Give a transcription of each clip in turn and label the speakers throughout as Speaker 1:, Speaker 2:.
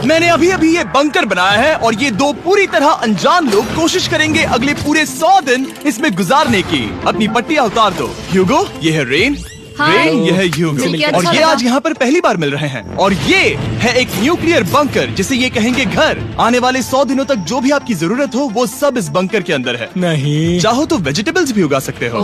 Speaker 1: मैंने अभी अभी ये बंकर बनाया है और ये दो पूरी तरह अनजान लोग कोशिश करेंगे अगले पूरे 100 दिन इसमें गुजारने की। अपनी पट्टियां उतार दो। ह्यूगो, ये है रेन। रेन, ये है ह्यूगो। और ये आज यहाँ पर पहली बार मिल रहे हैं। और ये है एक न्यूक्लियर बंकर जिसे ये कहेंगे घर। आने वाले 100 दिनों तक जो भी आपकी जरूरत हो वो सब इस बंकर के अंदर है।
Speaker 2: नहीं,
Speaker 1: चाहो तो वेजिटेबल्स भी उगा सकते हो।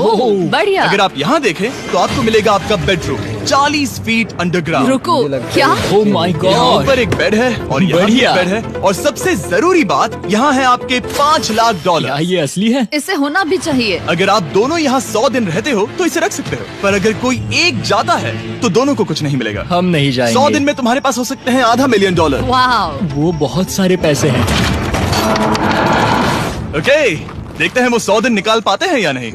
Speaker 3: बढ़िया।
Speaker 1: अगर आप यहाँ देखें तो आपको मिलेगा आपका बेडरूम 40 फीट अंडरग्राउंड।
Speaker 3: रुको, क्या?
Speaker 2: ओह माय
Speaker 1: यहाँ
Speaker 2: गॉड,
Speaker 1: ऊपर एक बेड है और यहाँ भी एक बेड है। और सबसे जरूरी बात, यहाँ है आपके $5 लाख।
Speaker 2: क्या ये असली है?
Speaker 3: इसे होना भी चाहिए।
Speaker 1: अगर आप दोनों यहाँ 100 दिन रहते हो तो इसे रख सकते हो, पर अगर कोई एक जाता है तो दोनों को कुछ नहीं मिलेगा।
Speaker 2: हम नहीं जाएंगे।
Speaker 1: 100 दिन में तुम्हारे पास हो सकते हैं $500 मिलियन।
Speaker 3: वाह,
Speaker 2: वो बहुत सारे पैसे हैं।
Speaker 1: ओके, देखते हैं वो 100 दिन निकाल पाते हैं या नहीं।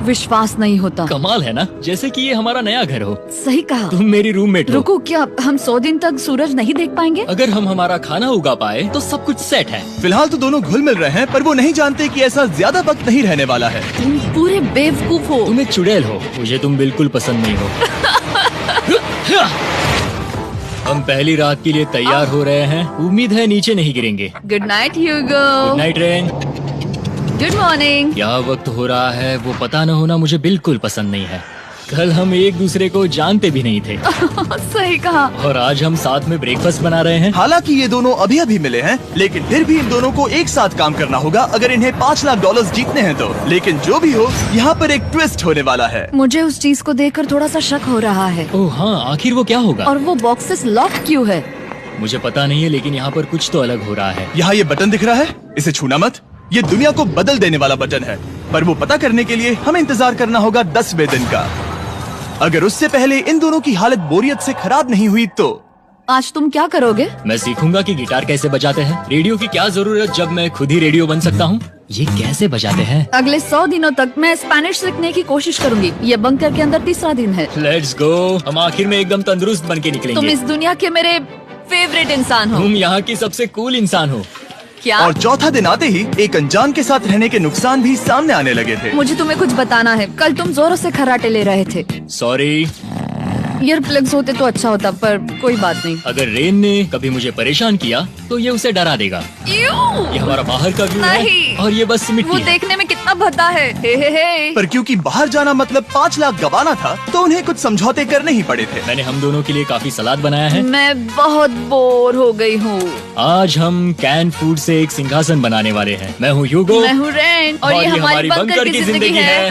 Speaker 3: विश्वास नहीं होता।
Speaker 2: कमाल है ना, जैसे कि ये हमारा नया घर हो।
Speaker 3: सही कहा।
Speaker 2: तुम मेरी रूममेट हो।
Speaker 3: रुको, क्या हम 100 दिन तक सूरज नहीं देख पाएंगे?
Speaker 2: अगर हम हमारा खाना उगा पाए तो सब कुछ सेट है।
Speaker 1: फिलहाल तो दोनों घुल मिल रहे हैं, पर वो नहीं जानते कि ऐसा ज्यादा वक्त नहीं रहने वाला है।
Speaker 3: तुम पूरे बेवकूफ हो।
Speaker 2: तुम एक चुड़ैल हो, मुझे तुम बिल्कुल पसंद नहीं हो। हम पहली रात के लिए तैयार हो रहे हैं। उम्मीद है नीचे नहीं गिरेंगे।
Speaker 3: Good night Hugo.
Speaker 2: Good night Rain.
Speaker 3: Good morning.
Speaker 2: क्या वक्त हो रहा है वो पता न होना मुझे बिल्कुल पसंद नहीं है। कल हम एक दूसरे को जानते भी नहीं थे
Speaker 3: सही कहा।
Speaker 2: और आज हम साथ में ब्रेकफास्ट बना रहे हैं।
Speaker 1: हालांकि ये दोनों अभी अभी मिले हैं, लेकिन फिर भी इन दोनों को एक साथ काम करना होगा अगर इन्हें $5 लाख जीतने हैं तो। लेकिन जो भी हो, यहाँ पर एक ट्विस्ट होने वाला है।
Speaker 3: मुझे उस चीज को देखकर थोड़ा सा शक हो रहा है।
Speaker 2: ओह हाँ, आखिर वो क्या होगा?
Speaker 3: और वो बॉक्सेस लॉक क्यों है?
Speaker 2: मुझे पता नहीं है, लेकिन यहाँ पर कुछ तो अलग हो रहा है।
Speaker 1: यहाँ ये बटन दिख रहा है, इसे छूना मत। ये दुनिया को बदल देने वाला बटन है, पर वो पता करने के लिए हमें इंतजार करना होगा 10वें दिन का। अगर उससे पहले इन दोनों की हालत बोरियत से खराब नहीं हुई तो
Speaker 3: आज तुम क्या करोगे?
Speaker 2: मैं सीखूंगा कि गिटार कैसे बजाते हैं। रेडियो की क्या जरूरत जब मैं खुद ही रेडियो बन सकता हूँ। ये कैसे बजाते हैं?
Speaker 3: अगले 100 दिनों तक मैं स्पेनिश सीखने की कोशिश करूंगी। ये बंकर के अंदर 3रा दिन है।
Speaker 2: Let's go. हम आखिर में एकदम तंदुरुस्त बन के
Speaker 3: तुम
Speaker 2: निकलेंगे।
Speaker 3: इस दुनिया के मेरे फेवरेट इंसान हो।
Speaker 2: तुम यहाँ की सबसे कूल इंसान हो।
Speaker 3: क्या?
Speaker 1: और चौथा दिन आते ही एक अनजान के साथ रहने के नुकसान भी सामने आने लगे थे।
Speaker 3: मुझे तुम्हें कुछ बताना है। कल तुम जोरों से खर्राटे ले रहे थे।
Speaker 2: सॉरी।
Speaker 3: ईयर प्लग्स होते तो अच्छा होता, पर कोई बात नहीं।
Speaker 2: अगर रेन ने कभी मुझे परेशान किया तो ये उसे डरा देगा। ये हमारा बाहर का व्यू है
Speaker 3: नहीं।
Speaker 2: और ये बस मिट्टी
Speaker 3: वो
Speaker 2: है।
Speaker 3: देखने में कितना भद्दा है। हे।
Speaker 1: पर क्योंकि बाहर जाना मतलब 5 लाख गवाना था, तो उन्हें कुछ समझौते करने ही पड़े थे।
Speaker 2: मैंने हम दोनों के लिए काफी सलाद बनाया है।
Speaker 3: मैं बहुत बोर हो गई हूँ।
Speaker 2: आज हम कैन फूड से एक सिंहासन बनाने वाले हैं। मैं हूँ ह्यूगो।
Speaker 3: मैं हूँ रेन और ये हमारी बंकर की जिंदगी है।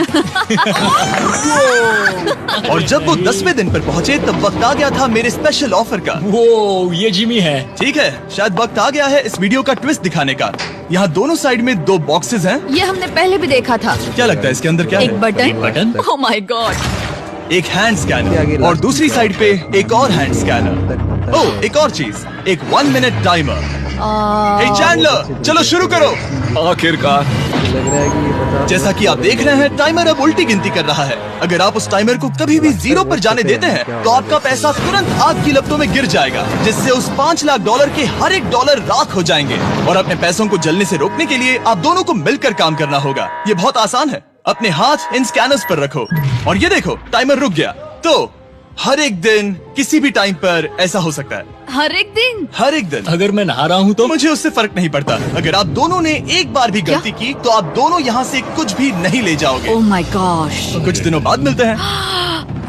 Speaker 1: और जब वो 10वें दिन पर पहुँचे तब वक्त आ गया था मेरे स्पेशल ऑफर का।
Speaker 2: वो ये जिमी है।
Speaker 1: ठीक है, शायद वक्त आ गया है इस वीडियो का ट्विस्ट दिखाने का। यहाँ दोनों साइड में 2 बॉक्सेस हैं।
Speaker 3: ये हमने पहले भी देखा था।
Speaker 1: क्या लगता है इसके अंदर क्या
Speaker 3: एक
Speaker 1: है?
Speaker 3: Button.
Speaker 2: Button?
Speaker 3: Oh my God.
Speaker 1: एक हैंड स्कैनर और दूसरी साइड पे एक और हैंड स्कैनर। ओह, एक और चीज, एक 1 मिनट टाइमर। हे चैंडलर, चलो शुरू करो। आखिरकार।
Speaker 4: लग रहा है कि ये पता।
Speaker 1: जैसा कि आप देख रहे हैं, टाइमर अब उल्टी गिनती कर रहा है। अगर आप उस टाइमर को कभी भी 0 पर जाने देते हैं तो आपका पैसा तुरंत आग की लपटों में गिर जाएगा, जिससे उस $5 लाख के हर एक डॉलर राख हो जाएंगे। और अपने पैसों को जलने से रोकने के लिए आप दोनों को मिलकर काम करना होगा। ये बहुत आसान है। अपने हाथ इन स्कैनर्स पर रखो और ये देखो, टाइमर रुक गया। तो हर एक दिन किसी भी टाइम पर ऐसा हो सकता है।
Speaker 3: हर एक दिन?
Speaker 1: हर एक दिन।
Speaker 2: अगर मैं नहा रहा हूँ तो
Speaker 1: मुझे उससे फर्क नहीं पड़ता। अगर आप दोनों ने एक बार भी गलती की तो आप दोनों यहाँ से कुछ भी नहीं ले जाओगे।
Speaker 3: Oh my gosh.
Speaker 1: कुछ दिनों बाद मिलते हैं।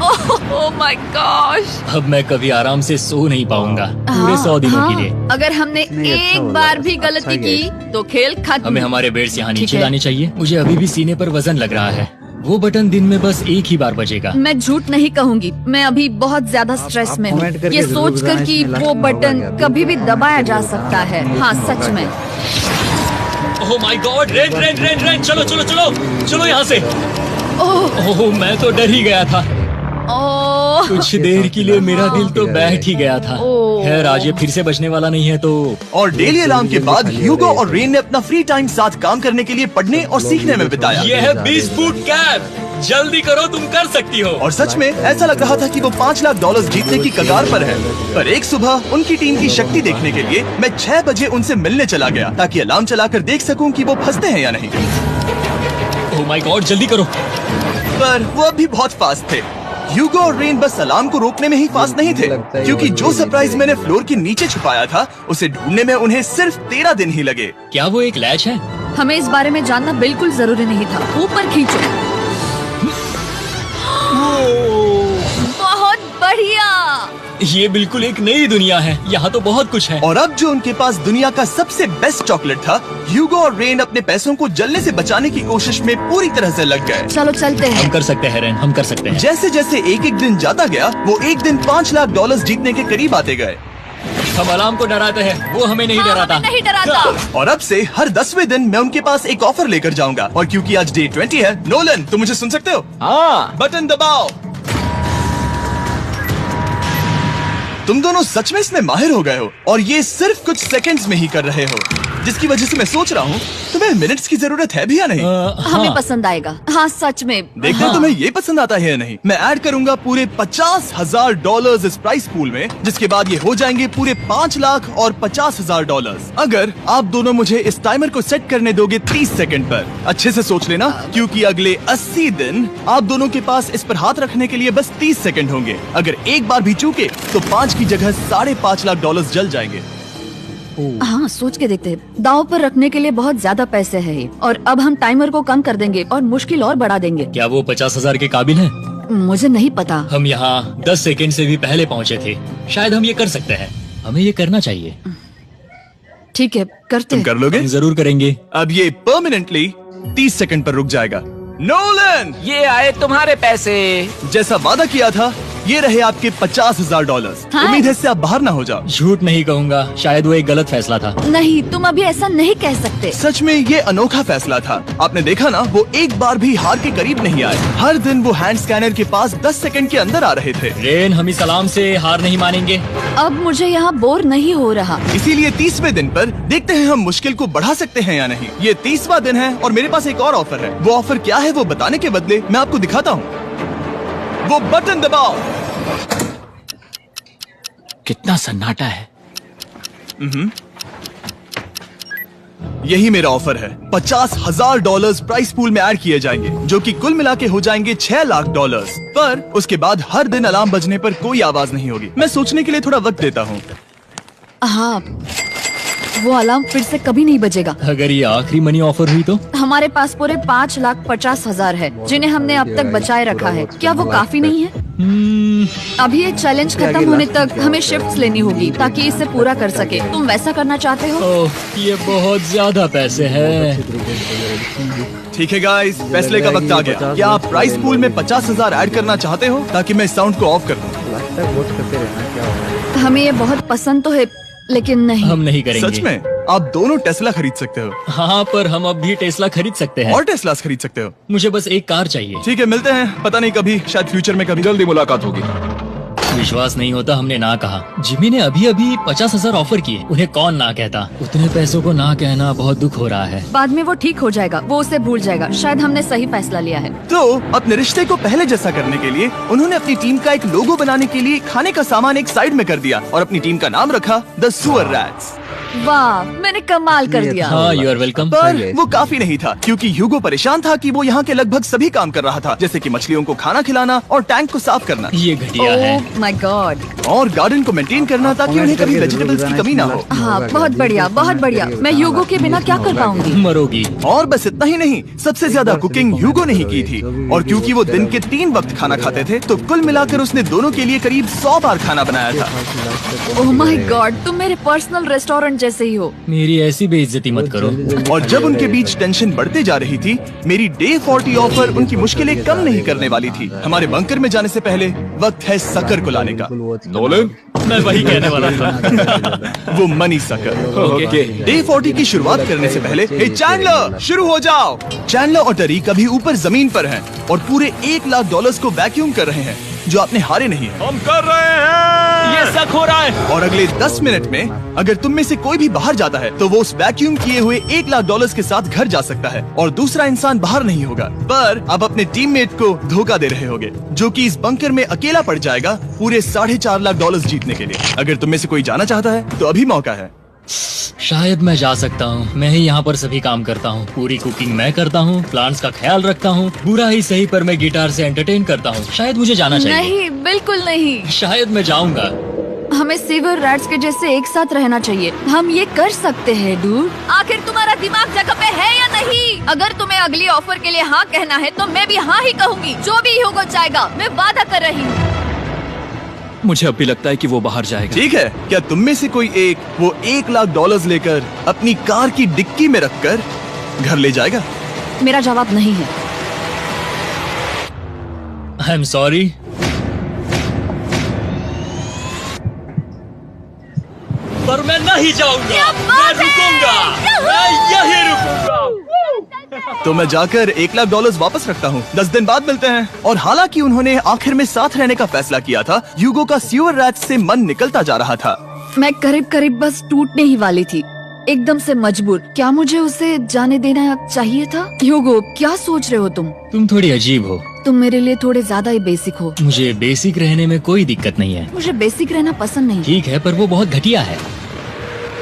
Speaker 3: Oh my gosh.
Speaker 2: अब मैं कभी आराम से सो नहीं पाऊंगा पूरे 100 दिनों के लिए।
Speaker 3: अगर हमने
Speaker 4: नहीं, अच्छा
Speaker 3: एक
Speaker 4: होगा।
Speaker 3: बार भी
Speaker 4: अच्छा
Speaker 3: गलती
Speaker 4: गया।
Speaker 3: की तो खेल खत्म।
Speaker 2: हमें हमारे बेड्स यहाँ
Speaker 3: ठीक
Speaker 2: नीचे
Speaker 3: है।
Speaker 2: लाने चाहिए। मुझे अभी भी सीने पर वजन लग रहा है। वो बटन दिन में बस एक ही बार बजेगा।
Speaker 3: मैं झूठ नहीं कहूंगी, मैं अभी बहुत ज्यादा स्ट्रेस में हूँ।
Speaker 4: comment करके
Speaker 3: ये
Speaker 4: जरूर
Speaker 3: सोच कर
Speaker 4: बताएं
Speaker 3: कि
Speaker 4: इसमें
Speaker 3: वो
Speaker 4: लगता होगा
Speaker 3: बटन
Speaker 4: क्या?
Speaker 3: कभी भी दबाया जा सकता है। हाँ सच में।
Speaker 2: ओह my God, rain rain rain rain, चलो चलो चलो चलो यहाँ से। ओह मैं तो डर ही गया था।
Speaker 3: ओह
Speaker 2: कुछ देर के लिए मेरा दिल तो बैठ ही गया था।
Speaker 3: ओह।
Speaker 2: खैर आज ये फिर से बचने वाला नहीं है तो।
Speaker 1: और डेली अलार्म के बाद ह्यूगो और रेन ने अपना फ्री टाइम साथ काम करने के लिए पढ़ने और सीखने में बिताया।
Speaker 2: ये है 20 फुट कैप। जल्दी करो, तुम कर सकती हो।
Speaker 1: और सच में ऐसा लग रहा था कि वो $5 लाख जीतने की कगार पर है। पर एक सुबह उनकी टीम की शक्ति देखने के लिए मैं 6 बजे उनसे मिलने चला गया, ताकि अलार्म चलाकर देख सकूं कि वो फंसते हैं या नहीं।
Speaker 2: ओह माय गॉड, जल्दी करो।
Speaker 1: पर वो अब भी बहुत फास्ट थे। ह्यूगो और रेन बस अलार्म को रोकने में ही फास्ट नहीं थे, क्योंकि जो सरप्राइज मैंने फ्लोर के नीचे छुपाया था उसे ढूंढने में उन्हें सिर्फ 13 दिन ही लगे।
Speaker 2: क्या वो एक लैच है?
Speaker 3: हमें इस बारे में जानना बिल्कुल जरूरी नहीं था। ऊपर खींचो। बहुत बढ़िया।
Speaker 2: ये बिल्कुल एक नई दुनिया है, यहाँ तो बहुत कुछ है।
Speaker 1: और अब जो उनके पास दुनिया का सबसे बेस्ट चॉकलेट था, ह्यूगो और रेन अपने पैसों को जलने से बचाने की कोशिश में पूरी तरह से लग गए।
Speaker 3: चलो चलते हैं।
Speaker 2: हम कर सकते हैं रेन, हम कर सकते हैं।
Speaker 1: जैसे जैसे एक एक दिन जाता गया, वो एक दिन $5 लाख जीतने के करीब आते गए।
Speaker 2: हम अलार्म को डराते हैं, वो हमें नहीं
Speaker 3: हाँ,
Speaker 2: डराता।
Speaker 3: हमें नहीं डराता।
Speaker 1: और अब से हर 10वें दिन मैं उनके पास एक ऑफर लेकर जाऊंगा। और क्योंकि आज डे 20 है, नोलन तुम मुझे सुन सकते हो?
Speaker 2: हाँ।
Speaker 1: बटन दबाओ। तुम दोनों सच में इसमें माहिर हो गए हो, और ये सिर्फ कुछ सेकंड्स में ही कर रहे हो, जिसकी वजह से मैं सोच रहा हूँ तुम्हें मिनट्स की जरूरत है भी या नहीं।
Speaker 3: हमें
Speaker 2: हाँ।
Speaker 3: पसंद आएगा। हाँ सच में।
Speaker 1: देखते हैं तुम्हें ये पसंद आता है या नहीं। मैं ऐड करूंगा पूरे $50,000 इस प्राइस पूल में, जिसके बाद ये हो जाएंगे पूरे $5 लाख और $50,000 अगर आप दोनों मुझे इस टाइमर को सेट करने दोगे 30 सेकंड पर। अच्छे से सोच लेना, क्योंकि अगले 80 दिन आप दोनों के पास इस पर हाथ रखने के लिए बस 30 सेकंड होंगे। अगर एक बार भी चूके तो 5 की जगह $5.5 लाख जल जाएंगे।
Speaker 3: हाँ सोच के देखते हैं। दांव पर रखने के लिए बहुत ज्यादा पैसे हैं ये। और अब हम टाइमर को कम कर देंगे और मुश्किल और बढ़ा देंगे।
Speaker 2: क्या वो 50,000 के काबिल है?
Speaker 3: मुझे नहीं पता।
Speaker 2: हम यहाँ 10 सेकंड से भी पहले पहुँचे थे। शायद हम ये कर सकते हैं, हमें ये करना चाहिए।
Speaker 3: ठीक है करते
Speaker 1: तुम
Speaker 3: हैं।
Speaker 1: कर लोगे?
Speaker 2: हम जरूर करेंगे।
Speaker 1: अब ये परमानेंटली 30 सेकंड पर रुक जाएगा। नोलन,
Speaker 4: ये आए तुम्हारे पैसे।
Speaker 1: जैसा वादा किया था, ये रहे आपके $50,000।
Speaker 3: हाँ।
Speaker 1: उम्मीद है इससे आप बाहर ना हो जाओ।
Speaker 2: झूठ नहीं कहूँगा, शायद वो एक गलत फैसला था।
Speaker 3: नहीं तुम अभी ऐसा नहीं कह सकते।
Speaker 1: सच में ये अनोखा फैसला था। आपने देखा ना, वो एक बार भी हार के करीब नहीं आए। हर दिन वो हैंड स्कैनर के पास 10 सेकंड के अंदर आ रहे थे।
Speaker 2: रेन, हम इस अलार्म से हार नहीं मानेंगे।
Speaker 3: अब मुझे यहाँ बोर नहीं हो रहा।
Speaker 1: इसीलिए 30वें दिन पर देखते हैं हम मुश्किल को बढ़ा सकते हैं या नहीं। ये 30वां दिन है और मेरे पास एक और ऑफर है। वो ऑफर क्या है वो बताने के बदले मैं आपको दिखाता हूँ। वो बटन दबाओ।
Speaker 4: कितना सन्नाटा है।
Speaker 1: यही मेरा ऑफर है। $50,000 प्राइस पूल में ऐड किए जाएंगे, जो कि कुल मिला के हो जाएंगे $6 लाख। पर उसके बाद हर दिन अलार्म बजने पर कोई आवाज नहीं होगी। मैं सोचने के लिए थोड़ा वक्त देता हूँ।
Speaker 3: हाँ वो अलार्म फिर से कभी नहीं बजेगा।
Speaker 2: अगर ये आखिरी मनी ऑफर हुई तो?
Speaker 3: हमारे पास पूरे $5,50,000 है, जिन्हें हमने अब तक बचाए रखा है। क्या वो काफी नहीं है? अभी ये चैलेंज खत्म होने तक हमें शिफ्ट्स लेनी होगी ताकि इसे पूरा कर सके। तुम वैसा करना चाहते हो?
Speaker 2: ओह, ये बहुत ज्यादा पैसे हैं।
Speaker 1: ठीक है गाइस, फैसले का वक्त आ गया। क्या आप प्राइस पूल में 50,000 ऐड करना चाहते हो ताकि मैं साउंड को ऑफ कर दूं?
Speaker 3: हमें ये बहुत पसंद तो है, लेकिन नहीं।
Speaker 2: हम नहीं करेंगे।
Speaker 1: सच में? आप दोनों टेस्ला खरीद सकते हो।
Speaker 2: हाँ, पर हम अब भी टेस्ला खरीद सकते हैं।
Speaker 1: और टेस्लास खरीद सकते हो।
Speaker 2: मुझे बस एक कार चाहिए।
Speaker 1: ठीक है, मिलते हैं। पता नहीं कभी, शायद फ्यूचर में कभी।
Speaker 4: जल्दी मुलाकात होगी।
Speaker 2: विश्वास नहीं होता हमने ना कहा। जिमी ने अभी अभी 50,000 ऑफर किए। उन्हें कौन ना कहता। उतने पैसों को ना कहना बहुत दुख हो रहा है।
Speaker 3: बाद में वो ठीक हो जाएगा, वो उसे भूल जाएगा। शायद हमने सही फैसला लिया है।
Speaker 1: तो अपने रिश्ते को पहले जैसा करने के लिए उन्होंने अपनी टीम का एक लोगो बनाने के लिए खाने का सामान एक साइड में कर दिया और अपनी टीम का नाम रखा द सुअर रैट्स।
Speaker 3: वाह, मैंने कमाल कर दिया।
Speaker 2: हाँ, यू आर वेलकम।
Speaker 1: पर वो काफी नहीं था, क्योंकि ह्यूगो परेशान था कि वो यहाँ के लगभग सभी काम कर रहा था, जैसे कि मछलियों को खाना खिलाना और टैंक को साफ करना
Speaker 2: ये घटिया है।
Speaker 3: ओह माय गॉड।
Speaker 1: और गार्डन को मेंटेन करना ताकि उन्हें कभी वेजिटेबल्स की कमी ना हो।
Speaker 3: हाँ बहुत बढ़िया, बहुत बढ़िया। मैं ह्यूगो के बिना क्या कर पाऊंगी?
Speaker 2: मरोगी।
Speaker 1: और बस इतना ही नहीं, सबसे ज्यादा कुकिंग ह्यूगो ने ही की थी। और क्योंकि वो दिन के 3 वक्त खाना खाते थे, तो कुल मिलाकर उसने दोनों के लिए करीब 100 बार खाना बनाया था।
Speaker 3: ओह माय गॉड, तुम मेरे पर्सनल रेस्टोरेंट जैसे ही हो।
Speaker 2: मेरी ऐसी बेइज्जती मत करो।
Speaker 1: और जब उनके बीच टेंशन बढ़ते जा रही थी, मेरी डे 40 ऑफर उनकी मुश्किलें कम नहीं करने वाली थी। हमारे बंकर में जाने से पहले वक्त है सकर को लाने का।
Speaker 4: नोलन,
Speaker 2: मैं वही कहने वाला था।
Speaker 1: वो मनी सकर।
Speaker 4: ओके।
Speaker 1: डे 40 की शुरुआत करने से पहले, हे चैंडलर, शुरू हो जाओ। चैंडलर और टरीक अभी ऊपर जमीन पर हैं और पूरे $1 लाख को वैक्यूम कर रहे हैं, जो आपने हारे नहीं है।
Speaker 4: हम कर रहे हैं।
Speaker 2: ये शक हो रहा है।
Speaker 1: और अगले 10 मिनट में अगर तुम में से कोई भी बाहर जाता है, तो वो उस वैक्यूम किए हुए $1 लाख के साथ घर जा सकता है और दूसरा इंसान बाहर नहीं होगा। पर आप अपने टीममेट को धोखा दे रहे होगे, जो कि इस बंकर में अकेला पड़ जाएगा पूरे $4.5 लाख जीतने के लिए। अगर तुम में से कोई जाना चाहता है, तो अभी मौका है।
Speaker 2: शायद मैं जा सकता हूँ। मैं ही यहाँ पर सभी काम करता हूँ। पूरी कुकिंग मैं करता हूँ, प्लांट्स का ख्याल रखता हूँ। बुरा ही सही पर मैं गिटार से एंटरटेन करता हूँ। शायद मुझे जाना चाहिए।
Speaker 3: नहीं, बिल्कुल नहीं।
Speaker 2: शायद मैं जाऊँगा।
Speaker 3: हमें सीवर रैट्स के जैसे एक साथ रहना चाहिए। हम ये कर सकते हैं डूड। आखिर तुम्हारा दिमाग जगह पे है या नहीं? अगर तुम्हें अगली ऑफर के लिए हाँ कहना है तो मैं भी हाँ ही कहूँगी। जो भी होगा जाएगा, मैं वादा कर रही हूँ।
Speaker 5: मुझे अब भी लगता है कि वो बाहर जाएगा।
Speaker 1: ठीक है, क्या तुम में से कोई एक वो $1,00,000 लेकर अपनी कार की डिक्की में रखकर घर ले जाएगा?
Speaker 3: मेरा जवाब नहीं है।
Speaker 2: I am sorry. पर मैं नहीं जाऊंगा।
Speaker 3: क्या
Speaker 2: मैं
Speaker 3: बात है?
Speaker 2: रुकूंगा। मैं यही रुकूंगा।
Speaker 1: तो मैं जाकर $1,00,000 वापस रखता हूँ। 10 दिन बाद मिलते हैं। और हालांकि उन्होंने आखिर में साथ रहने का फैसला किया था, ह्यूगो का सीवर रैट्स से मन निकलता जा रहा था।
Speaker 3: मैं करीब करीब बस टूटने ही वाली थी, एकदम से मजबूर। क्या मुझे उसे जाने देना चाहिए था? ह्यूगो, क्या सोच रहे हो तुम?
Speaker 2: तुम थोड़ी अजीब हो।
Speaker 3: तुम मेरे लिए थोड़े ज्यादा ही बेसिक हो।
Speaker 2: मुझे बेसिक रहने में कोई दिक्कत नहीं है।
Speaker 3: मुझे बेसिक रहना पसंद नहीं।
Speaker 2: ठीक है, पर वो बहुत घटिया है।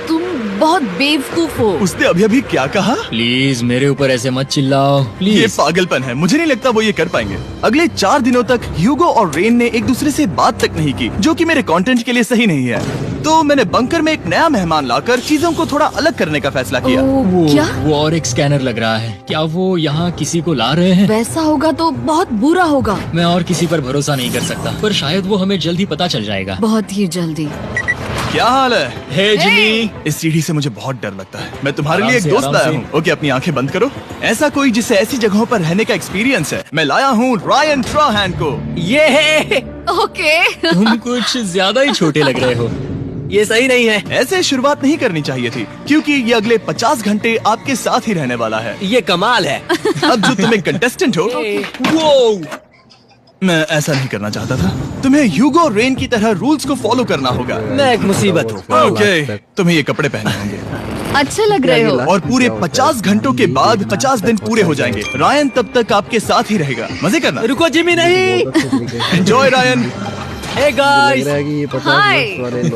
Speaker 3: तुम बहुत बेवकूफ हो।
Speaker 1: उसने अभी अभी क्या कहा?
Speaker 2: प्लीज मेरे ऊपर ऐसे मत चिल्लाओ,
Speaker 1: ये
Speaker 2: प्लीज।
Speaker 1: पागलपन है। मुझे नहीं लगता वो ये कर पाएंगे। अगले 4 दिनों तक ह्यूगो और रेन ने एक दूसरे से बात तक नहीं की, जो कि मेरे कंटेंट के लिए सही नहीं है। तो मैंने बंकर में एक नया मेहमान लाकर चीजों को थोड़ा अलग करने का फैसला किया।
Speaker 3: ओ, क्या?
Speaker 2: वो और एक स्कैनर लग रहा है। क्या वो यहाँ किसी को ला रहे हैं?
Speaker 3: वैसा होगा तो बहुत बुरा होगा।
Speaker 2: मैं और किसी पर भरोसा नहीं कर सकता, पर शायद वो हमें जल्द ही पता चल जाएगा।
Speaker 3: बहुत ही जल्दी।
Speaker 1: क्या हाल है?
Speaker 2: हे जिमी।
Speaker 1: इस सीढ़ी से मुझे बहुत डर लगता है। मैं तुम्हारे
Speaker 2: आराम
Speaker 1: लिए एक
Speaker 2: से,
Speaker 1: दोस्त
Speaker 2: आराम
Speaker 1: लाया
Speaker 2: से।
Speaker 1: हूँ। ओके, अपनी आंखें बंद करो। ऐसा कोई जिसे ऐसी जगहों पर रहने का एक्सपीरियंस है। मैं लाया हूँ रायन ट्राहैन को।
Speaker 4: ये है।
Speaker 3: ओके।
Speaker 2: तुम कुछ ज्यादा ही छोटे लग रहे हो।
Speaker 4: ये सही नहीं है।
Speaker 1: ऐसे शुरुआत नहीं करनी चाहिए थी, क्योंकि ये अगले 50 घंटे आपके साथ ही रहने वाला है।
Speaker 4: ये कमाल है।
Speaker 1: अब जो तुम एक कंटेस्टेंट हो, वो मैं ऐसा नहीं करना चाहता था। तुम्हें ह्यूगो और रेन की तरह रूल्स को फॉलो करना होगा।
Speaker 4: मैं एक मुसीबत हूँ।
Speaker 1: ओके, तुम्हें ये कपड़े पहनने होंगे
Speaker 3: अच्छे लग रहे हो।
Speaker 1: और पूरे 50 घंटों के बाद 50 दिन पूरे हो जाएंगे। रायन तब तक आपके साथ ही रहेगा। मजे करना।
Speaker 4: रुको जिमी, नहीं।
Speaker 1: Enjoy Ryan.
Speaker 4: हे गाइस,
Speaker 3: हाय।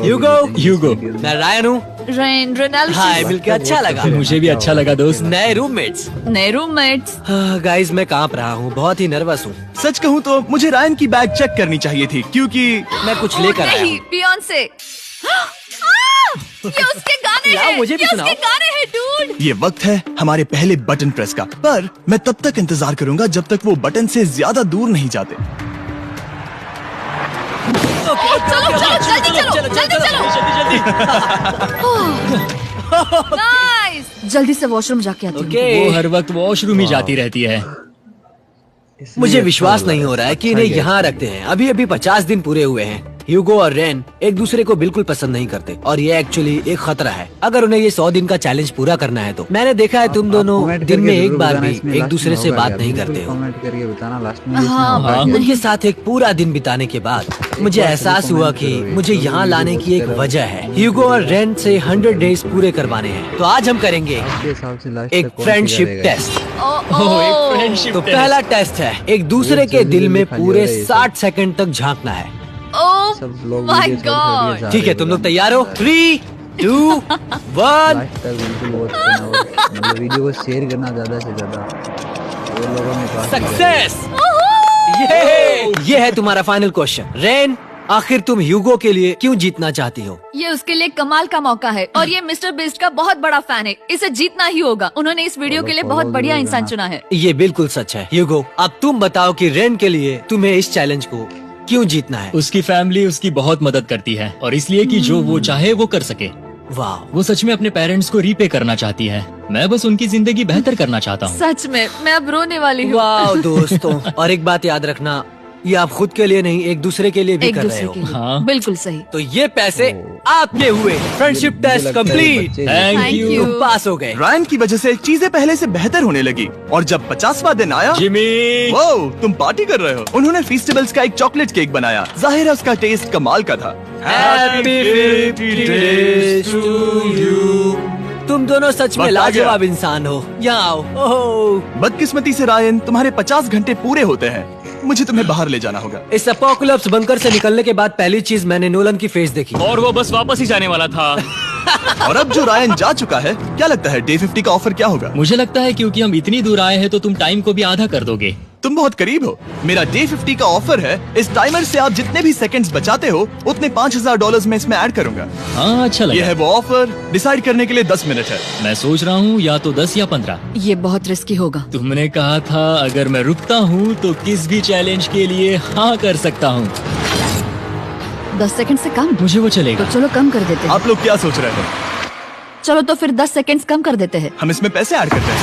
Speaker 2: ह्यूगो।
Speaker 4: मैं रायन हूँ।
Speaker 3: Rain, Reynold.
Speaker 4: हाय, मिलके अच्छा लगा।
Speaker 2: मुझे भी अच्छा लगा दोस्त।
Speaker 4: नए रूममेट्स।
Speaker 3: नए रूममेट्स।
Speaker 4: गाइस, मैं कांप रहा हूँ, बहुत ही नर्वस हूँ।
Speaker 1: सच कहूँ तो मुझे रायन की बैग चेक करनी चाहिए थी, क्योंकि
Speaker 4: मैं कुछ लेकर आया
Speaker 3: नहीं,
Speaker 4: हूँ।
Speaker 3: बियॉन्से। ये उसके गाने
Speaker 4: लाओ,
Speaker 3: हैं।
Speaker 4: मुझे भी
Speaker 3: ये
Speaker 4: सुनाओ।
Speaker 3: उसके गाने हैं डूड।
Speaker 1: ये वक्त है हमारे पहले बटन प्रेस का। पर मैं तब तक इंतजार करूंगा जब तक वो बटन से ज्यादा दूर नहीं जाते।
Speaker 3: चलो चलो, जल्दी चलो। नाइस। जल्दी से वॉशरूम जाके आती हूँ।
Speaker 2: वो हर वक्त वॉशरूम ही जाती रहती है।
Speaker 4: मुझे विश्वास नहीं हो रहा है कि इन्हें यहाँ रखते हैं। अभी अभी 50 दिन पूरे हुए हैं। ह्यूगो और रेन एक दूसरे को बिल्कुल पसंद नहीं करते और ये एक्चुअली एक खतरा है। अगर उन्हें ये 100 दिन का चैलेंज पूरा करना है तो। मैंने देखा है तुम दोनों दिन में एक बार भी एक दूसरे से बात नहीं करते हो।
Speaker 6: कमेंट करके बताना लास्ट में।
Speaker 3: हाँ,
Speaker 4: उनके साथ एक पूरा दिन बिताने के बाद मुझे एहसास हुआ कि मुझे यहाँ लाने की एक वजह है। ह्यूगो और रेन से 100 डेज पूरे करवाने हैं। तो आज हम करेंगे एक फ्रेंडशिप टेस्ट।
Speaker 2: एक फ्रेंडशिप
Speaker 4: तो पहला टेस्ट है, एक दूसरे के दिल में पूरे 60 सेकंड तक झांकना है।
Speaker 6: सब लोग
Speaker 3: माय
Speaker 6: वीडियो
Speaker 3: गॉड।
Speaker 4: ठीक है, तुम लोग तैयार हो? 3, 2, 1।
Speaker 6: लास्ट तक बिल्कुल वॉच करना और मतलब वीडियो को शेयर करना ज्यादा से ज्यादा। वो लोगों में काफी
Speaker 4: सक्सेस। ये है तुम्हारा फाइनल क्वेश्चन। रेन, आखिर तुम ह्यूगो के लिए क्यों जीतना चाहती हो?
Speaker 3: ये उसके लिए कमाल का मौका है और ये मिस्टर बीस्ट का बहुत बड़ा फैन है। इसे जीतना ही होगा। उन्होंने इस वीडियो के लिए बहुत बढ़िया इंसान चुना है।
Speaker 4: ये बिल्कुल सच है। ह्यूगो, अब तुम बताओ कि रेन के लिए तुम्हें इस चैलेंज को क्यों जीतना है?
Speaker 2: उसकी फैमिली उसकी बहुत मदद करती है और इसलिए कि जो वो चाहे वो कर सके।
Speaker 4: वाह,
Speaker 2: वो सच में अपने पेरेंट्स को रीपे करना चाहती है। मैं बस उनकी जिंदगी बेहतर करना चाहता हूँ।
Speaker 3: सच में मैं अब रोने वाली हूँ।
Speaker 4: वाह दोस्तों। और एक बात याद रखना, ये आप खुद के लिए नहीं, एक दूसरे के लिए भी
Speaker 3: एक
Speaker 4: कर रहे
Speaker 3: दूसरे
Speaker 4: हो।
Speaker 3: के लिए।
Speaker 2: हाँ।
Speaker 3: बिल्कुल सही।
Speaker 4: तो ये पैसे आपके हुए। Friendship test complete.
Speaker 2: Thank
Speaker 3: Thank
Speaker 2: you
Speaker 3: you।
Speaker 4: तुम पास हो गए।
Speaker 1: रायन की वजह से चीजें पहले से बेहतर होने लगी। और जब 50वां दिन आया,
Speaker 2: जिमी।
Speaker 1: वो तुम पार्टी कर रहे हो। उन्होंने फेस्टिवल्स का एक चॉकलेट केक बनाया। जाहिर है उसका टेस्ट कमाल का था।
Speaker 4: Happy 50 days to you। तुम दोनों सच में
Speaker 1: वक्त आ गया।
Speaker 4: लाजवाब इंसान हो। यहाँ आओ। ओह,
Speaker 1: बदकिस्मती से रायन, तुम्हारे 50 घंटे पूरे होते हैं। मुझे तुम्हें बाहर ले जाना होगा।
Speaker 4: इस अपोकलिप्स बंकर से निकलने के बाद पहली चीज मैंने नोलन की फेस देखी।
Speaker 5: और वो बस वापस ही जाने वाला था।
Speaker 1: और अब जो रायन जा चुका है, क्या लगता है डे 50 का ऑफर क्या होगा?
Speaker 2: मुझे लगता है क्योंकि हम इतनी दूर आए हैं तो तुम टाइम को भी आधा कर दोगे।
Speaker 1: तुम बहुत करीब हो। मेरा डे 50 का ऑफर है, इस टाइमर से आप जितने भी सेकंड्स बचाते हो उतने $5000 में इसमें ऐड करूंगा।
Speaker 2: हाँ, अच्छा
Speaker 1: ये
Speaker 2: लगा।
Speaker 1: है वो ऑफर। डिसाइड करने के लिए 10 मिनट है।
Speaker 2: मैं सोच रहा हूँ या तो 10 या 15।
Speaker 3: ये बहुत रिस्की होगा।
Speaker 2: तुमने कहा था अगर मैं रुकता हूँ तो किस भी चैलेंज के लिए हाँ कर सकता हूँ।
Speaker 3: 10 सेकंड से कम?
Speaker 2: मुझे वो
Speaker 3: तो
Speaker 2: चलेगा।
Speaker 3: चलो कम कर देते हैं।
Speaker 1: आप लोग क्या सोच रहे हो?
Speaker 3: चलो तो फिर 10 सेकंड्स कम कर देते हैं।
Speaker 1: हम इसमें पैसे ऐड करते हैं।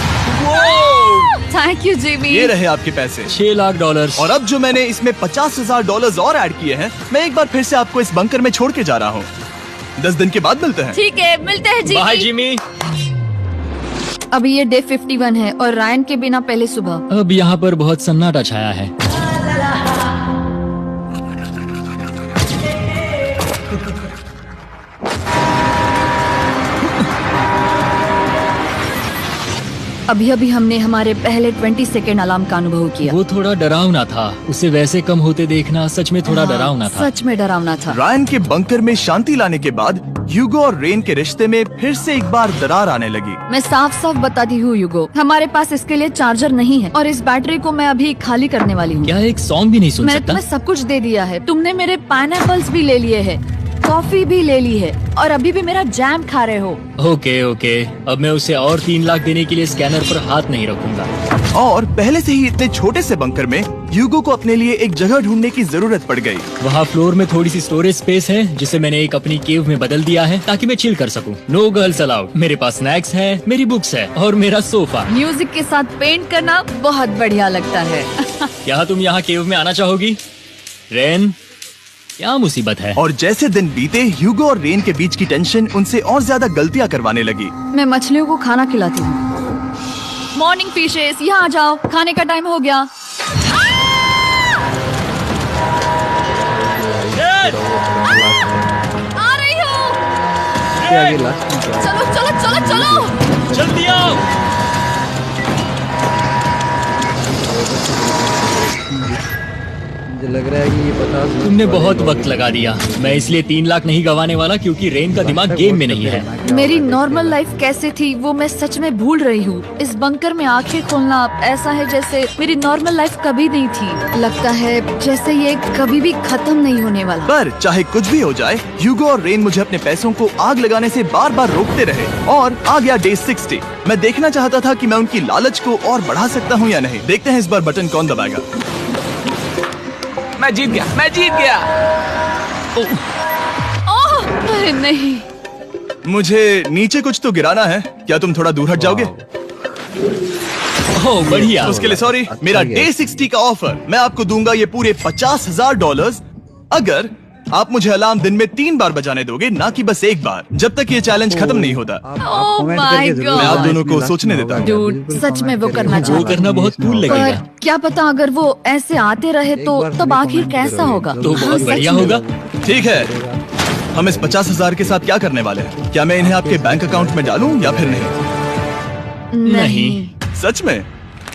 Speaker 3: Thank you Jimmy.
Speaker 1: ये रहे आपके पैसे।
Speaker 2: $6 लाख।
Speaker 1: और अब जो मैंने इसमें $50,000 और ऐड किए हैं, मैं एक बार फिर से आपको इस बंकर में छोड़ के जा रहा हूँ। 10 दिन के बाद मिलते हैं।
Speaker 3: ठीक है, मिलते हैं
Speaker 2: बाय
Speaker 3: जिमी।
Speaker 2: जिमी।
Speaker 3: अभी ये डे 51 है और रायन के बिना पहले सुबह।
Speaker 2: अब यहाँ पर बहुत सन्नाटा छाया है।
Speaker 3: अभी अभी हमने हमारे पहले 20 सेकेंड अलार्म का अनुभव किया।
Speaker 2: वो थोड़ा डरावना था। उसे वैसे कम होते देखना सच में थोड़ा डरावना था।
Speaker 3: सच में डरावना था।
Speaker 1: रायन के बंकर में शांति लाने के बाद ह्यूगो और रेन के रिश्ते में फिर से एक बार दरार आने लगी।
Speaker 3: मैं साफ साफ बताती हूँ ह्यूगो, हमारे पास इसके लिए चार्जर नहीं है और इस बैटरी को मैं अभी खाली करने वाली हूँ।
Speaker 2: क्या एक सॉन्ग भी नहीं सुन
Speaker 3: मैंने
Speaker 2: सकता?
Speaker 3: तुम्हें सब कुछ दे दिया है। तुमने मेरे पाइनएप्पल्स भी ले लिए हैं, कॉफी भी ले ली है और अभी भी मेरा जैम खा रहे हो।
Speaker 2: ओके ओके, अब मैं उसे और 3 लाख देने के लिए स्कैनर पर हाथ नहीं रखूंगा।
Speaker 1: और पहले से ही इतने छोटे से बंकर में ह्यूगो को अपने लिए एक जगह ढूंढने की जरूरत पड़ गई।
Speaker 2: वहाँ फ्लोर में थोड़ी सी स्टोरेज स्पेस है जिसे मैंने एक अपनी केव में बदल दिया है ताकि मैं चिल कर सकूं। No girls allowed. मेरे पास स्नैक्स है, मेरी बुक्स है और मेरा सोफा।
Speaker 3: म्यूजिक के साथ पेंट करना बहुत बढ़िया लगता है।
Speaker 2: क्या तुम यहाँ केव में आना चाहोगी? रेन, क्या मुसीबत है?
Speaker 1: और जैसे दिन बीते, ह्यूगो और रेन के बीच की टेंशन उनसे और ज्यादा गलतियां करवाने लगी।
Speaker 3: मैं मछलियों को खाना खिलाती हूँ। मॉर्निंग फिशेस, यहाँ आ जाओ, खाने का टाइम हो गया। आ रही हूँ।
Speaker 6: क्या आगे लास्ट में क्या?
Speaker 3: चलो चलो चलो चलो।
Speaker 2: जल्दी आओ।
Speaker 6: मुझे लग रहा है कि ये 50
Speaker 2: तुमने बहुत वक्त लगा दिया। मैं इसलिए 3 लाख नहीं गंवाने वाला क्योंकि रेन का दिमाग गेम में नहीं है।
Speaker 3: मेरी नॉर्मल लाइफ कैसे थी वो मैं सच में भूल रही हूँ। इस बंकर में आंखें खोलना ऐसा है जैसे मेरी नॉर्मल लाइफ कभी नहीं थी। लगता है जैसे ये कभी भी खत्म नहीं होने वाला।
Speaker 1: पर चाहे कुछ भी हो जाए, ह्यूगो और रेन मुझे अपने पैसों को आग लगाने से बार बार रोकते रहे। और आ गया डे 60। मैं देखना चाहता था कि मैं उनकी लालच को और बढ़ा सकता हूँ या नहीं। देखते हैं इस बार बटन कौन दबाएगा।
Speaker 4: मैं जीत गया, मैं जीत गया।
Speaker 3: ओह, अरे नहीं।
Speaker 1: मुझे नीचे कुछ तो गिराना है। क्या तुम थोड़ा दूर हट जाओगे?
Speaker 2: ओह बढ़िया।
Speaker 1: उसके लिए सॉरी। मेरा डे 60 का ऑफर, मैं आपको दूंगा ये पूरे $50,000 अगर आप मुझे अलार्म दिन में 3 बार बजाने दोगे, ना कि बस एक बार, जब तक ये चैलेंज खत्म नहीं होता।
Speaker 3: Oh
Speaker 6: कमेंट
Speaker 3: my
Speaker 6: करके जरूर
Speaker 3: God।
Speaker 1: मैं आप
Speaker 6: बताना
Speaker 1: दोनों
Speaker 6: इसमें
Speaker 1: को
Speaker 6: लास्ट
Speaker 1: सोचने
Speaker 6: में
Speaker 1: देता
Speaker 6: होगा।
Speaker 1: हूँ।
Speaker 3: Dude, सच में वो करना
Speaker 2: वो
Speaker 3: चाहता
Speaker 2: करना बहुत कूल
Speaker 3: पर
Speaker 2: लगेगा।
Speaker 3: क्या पता अगर वो ऐसे आते रहे तो
Speaker 6: एक बार
Speaker 3: तब
Speaker 6: मुझे
Speaker 3: आखिर
Speaker 6: comment
Speaker 3: कैसा
Speaker 6: करोगे
Speaker 3: होगा?
Speaker 2: तो
Speaker 3: हाँ,
Speaker 2: बहुत
Speaker 3: सच
Speaker 2: बढ़िया
Speaker 3: में।
Speaker 2: होगा।
Speaker 1: ठीक है, हम इस 50,000 के साथ क्या करने वाले हैं? क्या मैं इन्हें आपके बैंक अकाउंट में डालूं या फिर नहीं?
Speaker 3: नहीं,
Speaker 1: सच में?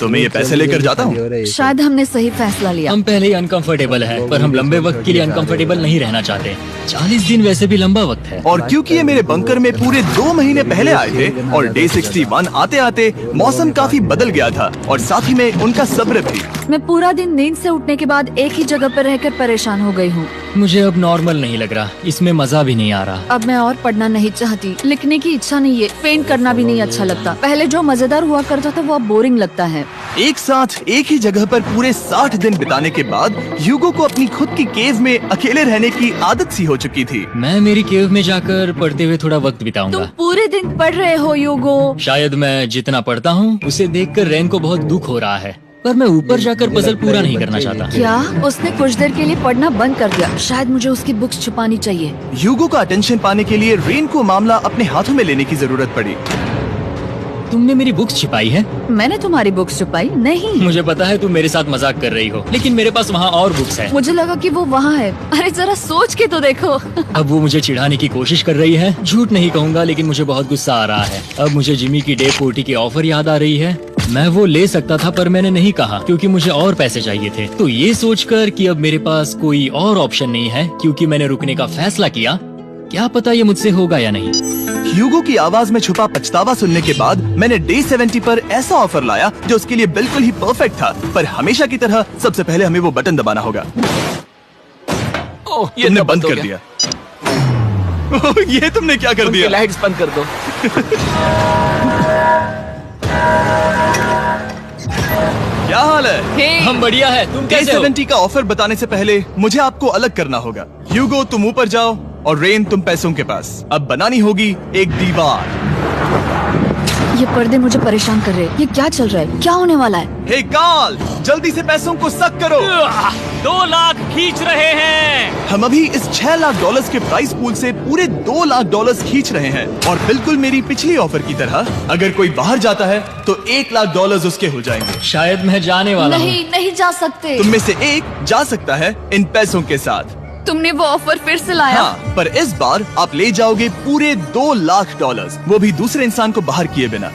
Speaker 1: तो मैं ये पैसे लेकर जाता हूँ।
Speaker 3: शायद हमने सही फैसला लिया।
Speaker 2: हम पहले ही अनकंफर्टेबल है पर हम लंबे वक्त के लिए अनकंफर्टेबल नहीं रहना चाहते। 40 दिन वैसे भी लंबा वक्त है।
Speaker 1: और क्योंकि ये मेरे बंकर में पूरे 2 महीने पहले आए थे और डे 61 आते आते मौसम काफी बदल गया था और साथ ही में उनका सब्र भी।
Speaker 3: मैं पूरा दिन नींद से उठने के बाद एक ही जगह पर रहकर परेशान हो गई हूँ।
Speaker 2: मुझे अब नॉर्मल नहीं लग रहा, इसमें मजा भी नहीं आ रहा।
Speaker 3: अब मैं और पढ़ना नहीं चाहती, लिखने की इच्छा नहीं है, पेंट करना भी नहीं अच्छा लगता। पहले जो मजेदार हुआ करता था वो अब बोरिंग लगता है।
Speaker 1: एक साथ एक ही जगह पर पूरे 60 दिन बिताने के बाद ह्यूगो को अपनी खुद की केव में अकेले रहने की आदत सी हो चुकी थी।
Speaker 2: मैं मेरी केव में जाकर पढ़ते हुए थोड़ा वक्त
Speaker 3: तुम
Speaker 2: बिताऊंगा।
Speaker 3: पूरे दिन पढ़ रहे हो यूगो।
Speaker 2: शायद मैं जितना पढ़ता हूँ उसे देखकर रेन को बहुत दुख हो रहा है, पर मैं ऊपर जाकर पजल पूरा नहीं करना चाहता।
Speaker 3: क्या उसने कुछ देर के लिए पढ़ना बंद कर दिया? शायद मुझे उसकी बुक्स छुपानी चाहिए।
Speaker 1: ह्यूगो का अटेंशन पाने के लिए रेन को मामला अपने हाथों में लेने की जरूरत पड़ी।
Speaker 2: तुमने मेरी बुक्स छिपाई है?
Speaker 3: मैंने तुम्हारी बुक्स छुपाई नहीं।
Speaker 2: मुझे पता है तुम मेरे साथ मजाक कर रही हो, लेकिन मेरे पास वहाँ और बुक्स हैं।
Speaker 3: मुझे लगा कि वो वहाँ है। अरे जरा सोच के तो देखो।
Speaker 2: अब वो मुझे चिढ़ाने की कोशिश कर रही है। झूठ नहीं कहूँगा लेकिन मुझे बहुत गुस्सा आ रहा है। अब मुझे जिमी की डे 40 की ऑफर याद आ रही है। मैं वो ले सकता था पर मैंने नहीं कहा क्योंकि मुझे और पैसे चाहिए थे। तो ये सोचकर कि अब मेरे पास कोई और ऑप्शन नहीं है क्योंकि मैंने रुकने का फैसला किया, क्या पता ये मुझसे होगा या नहीं।
Speaker 1: ह्यूगो की आवाज में छुपा पछतावा सुनने के बाद मैंने डे 70 पर ऐसा ऑफर लाया जो उसके लिए बिल्कुल ही परफेक्ट था। पर हमेशा की तरह सबसे पहले हमें वो बटन दबाना होगा।
Speaker 5: ओह, ये
Speaker 1: तुमने
Speaker 5: तो
Speaker 1: बंद
Speaker 5: हो
Speaker 1: कर
Speaker 5: गया।
Speaker 1: दिया। ओह, ये तुमने क्या कर
Speaker 5: उनकी
Speaker 1: दिया?
Speaker 5: लाइट्स बंद कर दो।
Speaker 1: क्या हाल है?
Speaker 2: हम बढ़िया है, तुम
Speaker 1: डे
Speaker 2: कैसे हो?
Speaker 1: 70 का ऑफर बताने से पहले मुझे आपको अलग करना होगा। ह्यूगो तुम ऊपर जाओ और रेन तुम पैसों के पास। अब बनानी होगी एक दीवार।
Speaker 3: ये पर्दे मुझे परेशान कर रहे हैं। ये क्या चल रहा है? क्या होने वाला है?
Speaker 1: हे कार्ल, जल्दी से पैसों को सक करो।
Speaker 2: 2 लाख खींच रहे हैं।
Speaker 1: हम अभी इस $6 लाख के प्राइस पूल से पूरे $2 लाख खींच रहे हैं और बिल्कुल मेरी पिछली ऑफर की तरह अगर कोई बाहर जाता है तो $1 लाख उसके हो जाएंगे।
Speaker 2: शायद मैं जाने वाला हूँ।
Speaker 3: नहीं जा सकते।
Speaker 1: तुम में से एक जा सकता है इन पैसों के साथ।
Speaker 3: तुमने वो ऑफर फिर से लाया?
Speaker 1: हाँ, पर इस बार आप ले जाओगे पूरे $2 लाख, वो भी दूसरे इंसान को बाहर किए बिना।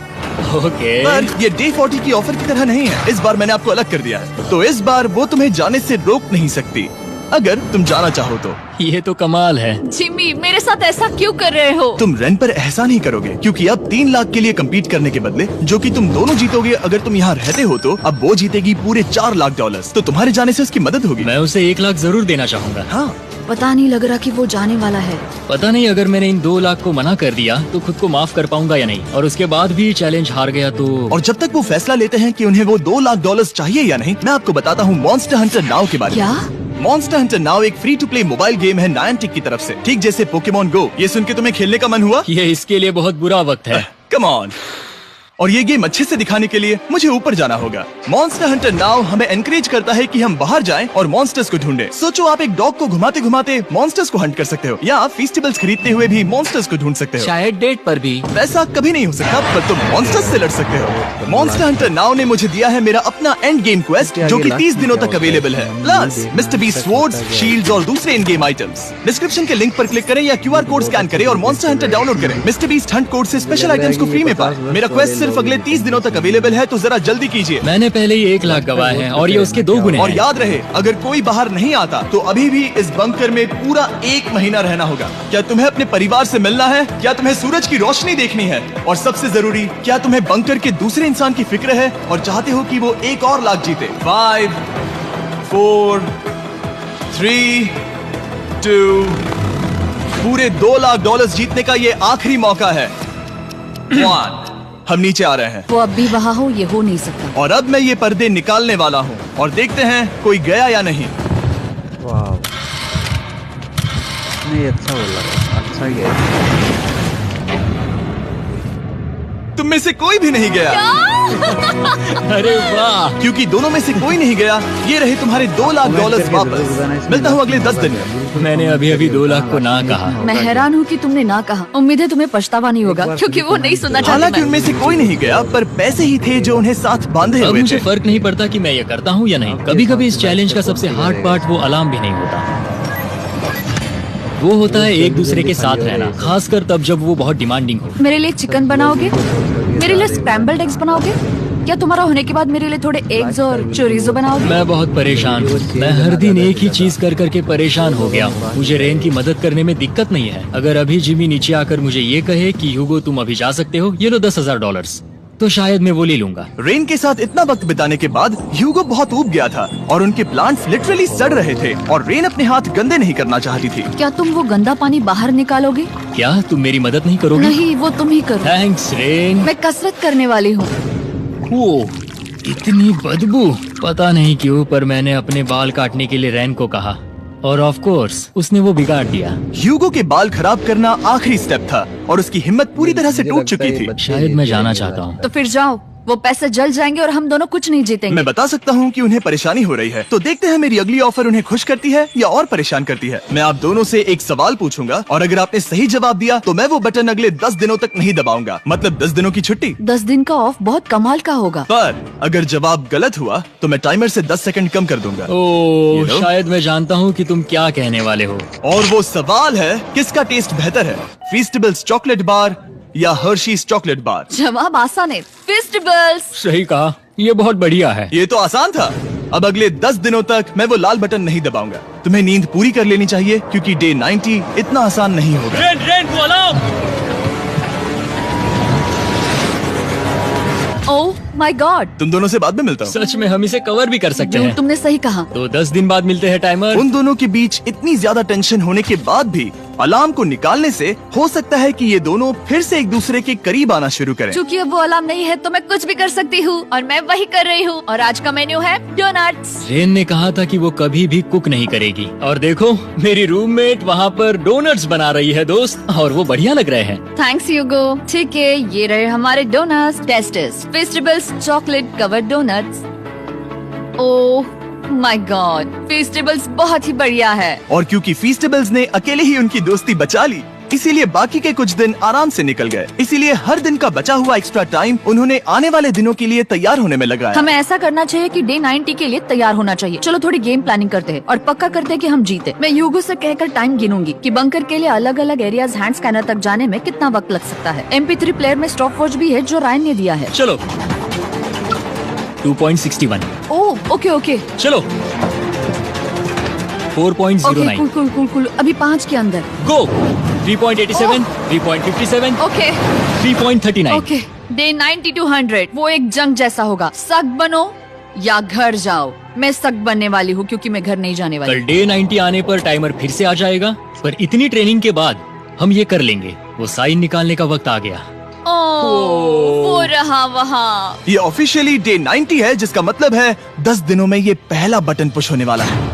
Speaker 2: ओके।
Speaker 1: पर ये डे 40 की ऑफर की तरह नहीं है। इस बार मैंने आपको अलग कर दिया है, तो इस बार वो तुम्हें जाने से रोक नहीं सकती अगर तुम जाना चाहो तो।
Speaker 2: ये तो कमाल है।
Speaker 3: जिमी, मेरे साथ ऐसा क्यों कर रहे हो?
Speaker 1: तुम रेन पर एहसान नहीं करोगे क्योंकि अब 3 लाख के लिए कम्पीट करने के बदले जो कि तुम दोनों जीतोगे अगर तुम यहाँ रहते हो तो अब वो जीतेगी पूरे $4 लाख। तो तुम्हारे जाने से उसकी मदद होगी।
Speaker 2: मैं उसे 1 लाख जरूर देना चाहूंगा।
Speaker 1: हाँ,
Speaker 3: पता नहीं लग रहा कि वो जाने वाला है।
Speaker 2: पता नहीं अगर मैंने इन 2 लाख को मना कर दिया तो खुद को माफ कर पाऊंगा या नहीं, और उसके बाद भी चैलेंज हार गया तो।
Speaker 1: और जब तक वो फैसला लेते हैं कि उन्हें वो $2 लाख चाहिए या नहीं, मैं आपको बताता हूँ मॉन्स्टर हंटर नाउ के बारे में।
Speaker 3: क्या?
Speaker 1: मॉन्स्टर हंटर नाउ एक free to play mobile game है नायंटिक की तरफ से, ठीक जैसे पोकेमॉन गो। ये सुन के तुम्हें खेलने का मन हुआ?
Speaker 2: ये इसके लिए बहुत बुरा वक्त है।
Speaker 1: Come on. और ये गेम अच्छे से दिखाने के लिए मुझे ऊपर जाना होगा। मॉन्स्टर हंटर नाउ हमें एनकरेज करता है कि हम बाहर जाएं और मॉन्स्टर्स को ढूंढें। सोचो आप एक डॉग को घुमाते घुमाते मॉन्स्टर्स को हंट कर सकते हो या आप फेस्टिवल्स खरीदते हुए भी मॉन्स्टर्स को ढूंढ सकते हो।
Speaker 4: शायद डेट पर भी।
Speaker 1: वैसा कभी नहीं हो सकता, पर तुम मॉन्स्टर्स से लड़ सकते हो। मॉन्स्टर हंटर नाउ ने मुझे दिया है मेरा अपना एंड गेम क्वेस्ट जो कि 30 दिनों तक अवेलेबल है, plus mister beast swords, shields और दूसरे इन गेम आइटम्स। डिस्क्रिप्शन के लिंक पर क्लिक करें या QR कोड स्कैन करें और मॉन्स्टर हंटर डाउनलोड करें। मिस्टर बीस्ट हंट कोड से स्पेशल आइटम्स को फ्री में पाएं। मेरा क्वेस्ट सिर्फ अगले 30 दिनों तक अवेलेबल है, तो जरा जल्दी कीजिए।
Speaker 2: मैंने पहले ही 1 लाख गवाए हैं और ये उसके 2 गुने
Speaker 1: और
Speaker 2: हैं।
Speaker 1: याद रहे, अगर कोई बाहर नहीं आता तो अभी भी इस बंकर में पूरा 1 महीना रहना होगा। क्या तुम्हें अपने परिवार से मिलना है? क्या तुम्हें सूरज की रोशनी देखनी है? और सबसे जरूरी, क्या तुम्हें बंकर के दूसरे इंसान की फिक्र है और चाहते हो कि वो एक और लाख जीते? 5, 4, 3, 2, पूरे $2 लाख जीतने का ये आखिरी मौका है। 1, हम नीचे आ रहे हैं
Speaker 3: वो अब भी वहाँ हो, ये हो नहीं सकता।
Speaker 1: और अब मैं ये पर्दे निकालने वाला हूँ और देखते हैं कोई गया या नहीं।
Speaker 6: वाह, नहीं अच्छा बोला, अच्छा गया।
Speaker 1: तुम में से कोई भी नहीं गया।
Speaker 2: अरे वाह।
Speaker 1: क्योंकि दोनों में से कोई नहीं गया, ये रहे तुम्हारे $2 लाख वापस। मिलता हूँ अगले 10 दिन में।
Speaker 2: मैंने अभी 2 लाख को ना कहा।
Speaker 3: मैं हैरान हूँ कि तुमने ना कहा। उम्मीद है तुम्हें पछतावा नहीं होगा क्योंकि वो नहीं सुनना
Speaker 1: हालांकि
Speaker 3: चाहती।
Speaker 1: उनमें से कोई नहीं गया, पर पैसे ही थे जो उन्हें साथ बांधे
Speaker 2: अब
Speaker 1: हुए
Speaker 2: मुझे
Speaker 1: थे।
Speaker 2: फर्क नहीं पड़ता कि मैं ये करता हूँ या नहीं। कभी कभी इस चैलेंज का सबसे हार्ड पार्ट वो अलार्म भी नहीं होता, वो होता है एक दूसरे के साथ रहना, खासकर तब जब वो बहुत डिमांडिंग हो।
Speaker 3: मेरे लिए चिकन बनाओगे? मेरे लिए स्क्रैम्बल्ड एग्स बनाओगे? क्या तुम्हारा होने के बाद मेरे लिए थोड़े एग्स और चोरिजो बनाओगे?
Speaker 2: मैं बहुत परेशान हूँ। मैं हर दिन एक ही चीज कर करके परेशान हो गया हूँ। मुझे रेन की मदद करने में दिक्कत नहीं है। अगर अभी जिमी नीचे आकर मुझे ये कहे कि ह्यूगो तुम अभी जा सकते हो, ये लो $10,000, तो शायद मैं वो ले लूंगा।
Speaker 1: रेन के साथ इतना वक्त बिताने के बाद ह्यूगो बहुत ऊब गया था और उनके प्लांट्स लिटरली सड़ रहे थे और रेन अपने हाथ गंदे नहीं करना चाहती थी।
Speaker 3: क्या तुम वो गंदा पानी बाहर निकालोगे?
Speaker 2: क्या तुम मेरी मदद नहीं करोगे?
Speaker 3: नहीं, वो तुम ही करो।
Speaker 2: Thanks rain.
Speaker 3: मैं कसरत करने वाली हूँ।
Speaker 2: वो इतनी बदबू। पता नहीं क्यों, पर मैंने अपने बाल काटने के लिए रेन को कहा और ऑफ कोर्स उसने वो बिगाड़ दिया।
Speaker 1: ह्यूगो के बाल खराब करना आखिरी स्टेप था और उसकी हिम्मत पूरी तरह से टूट चुकी थी।
Speaker 2: शायद मैं जाना चाहता हूँ।
Speaker 3: तो फिर जाओ, वो पैसे जल जाएंगे और हम दोनों कुछ नहीं जीतेंगे।
Speaker 1: मैं बता सकता हूँ कि उन्हें परेशानी हो रही है, तो देखते हैं मेरी अगली ऑफर उन्हें खुश करती है या और परेशान करती है। मैं आप दोनों से एक सवाल पूछूंगा और अगर आपने सही जवाब दिया तो मैं वो बटन अगले 10 दिनों तक नहीं दबाऊंगा, मतलब 10 दिनों की छुट्टी।
Speaker 3: 10 दिन का ऑफ बहुत कमाल का होगा।
Speaker 1: पर अगर जवाब गलत हुआ तो मैं टाइमर से 10 सेकंड कम कर दूंगा।
Speaker 2: ओह,
Speaker 1: You know?
Speaker 2: शायद मैं जानता हूँ कि तुम क्या कहने वाले हो।
Speaker 1: और वो सवाल है, किसका टेस्ट बेहतर है, फेस्टिवल्स चॉकलेट बार या हर्शीज चॉकलेट बार?
Speaker 3: जवाब आसान है, फेस्टिवल्स।
Speaker 2: सही कहा, ये बहुत बढ़िया है।
Speaker 1: ये तो आसान था। अब अगले 10 दिनों तक मैं वो लाल बटन नहीं दबाऊंगा। तुम्हें नींद पूरी कर लेनी चाहिए क्योंकि डे 90 इतना आसान नहीं होगा।
Speaker 2: रेन, रेन को अलार्म।
Speaker 3: माय गॉड,
Speaker 1: तुम दोनों से बाद में मिलता हूँ।
Speaker 2: सच में हम इसे कवर भी कर सकते हैं।
Speaker 3: तुमने सही कहा।
Speaker 2: तो 10 दिन बाद मिलते हैं टाइमर।
Speaker 1: उन दोनों के बीच इतनी ज्यादा टेंशन होने के बाद भी अलार्म को निकालने से हो सकता है कि ये दोनों फिर से एक दूसरे के करीब आना शुरू करें।
Speaker 3: क्योंकि अब वो अलार्म नहीं है तो मैं कुछ भी कर सकती हूँ और मैं वही कर रही हूँ। और आज का मेन्यू है डोनट्स।
Speaker 2: रेन ने कहा था कि वो कभी भी कुक नहीं करेगी और देखो मेरी रूममेट वहाँ पर डोनट्स बना रही है दोस्त, और वो बढ़िया लग रहे हैं।
Speaker 3: Thanks Hugo. ठीक है, ये रहे हमारे donuts. Testers festivals chocolate covered donuts. Oh my God, festivals बहुत ही बढ़िया है।
Speaker 1: और क्योंकि फीस्टेबल्स ने अकेले ही उनकी दोस्ती बचा ली, इसीलिए बाकी के कुछ दिन आराम से निकल गए। इसीलिए हर दिन का बचा हुआ एक्स्ट्रा टाइम उन्होंने आने वाले दिनों के लिए तैयार होने में लगाया।
Speaker 3: हमें ऐसा करना चाहिए कि डे 90 के लिए तैयार होना चाहिए। चलो थोड़ी गेम प्लानिंग करते हैं और पक्का करते हैं कि हम जीते। मैं ह्यूगो से कहकर टाइम गिनूंगी कि बंकर के लिए अलग अलग एरियाज हैंड स्कैनर तक जाने में कितना वक्त लग सकता है। MP3 प्लेयर में स्टॉप वॉच भी है जो रायन ने दिया है।
Speaker 2: चलो 2.61।
Speaker 3: ओह ओके ओके
Speaker 2: चलो 4.09।
Speaker 3: Cool cool cool cool. अभी 5 के अंदर।
Speaker 2: गो 3.87, 3.57,
Speaker 3: ओके
Speaker 2: 3.39।
Speaker 3: ओके। डे 90 to 100 वो एक जंग जैसा होगा। सख्त बनो या घर जाओ। मैं सख्त बनने वाली हूँ क्योंकि मैं घर नहीं जाने वाली।
Speaker 2: कल डे 90 आने पर टाइमर फिर से आ जाएगा, पर इतनी ट्रेनिंग के बाद हम ये कर लेंगे। वो साइन निकालने का वक्त आ गया।
Speaker 3: वो रहा वहाँ।
Speaker 1: ये ऑफिशियली डे 90 है, जिसका मतलब है 10 दिनों में ये पहला बटन पुश होने वाला है।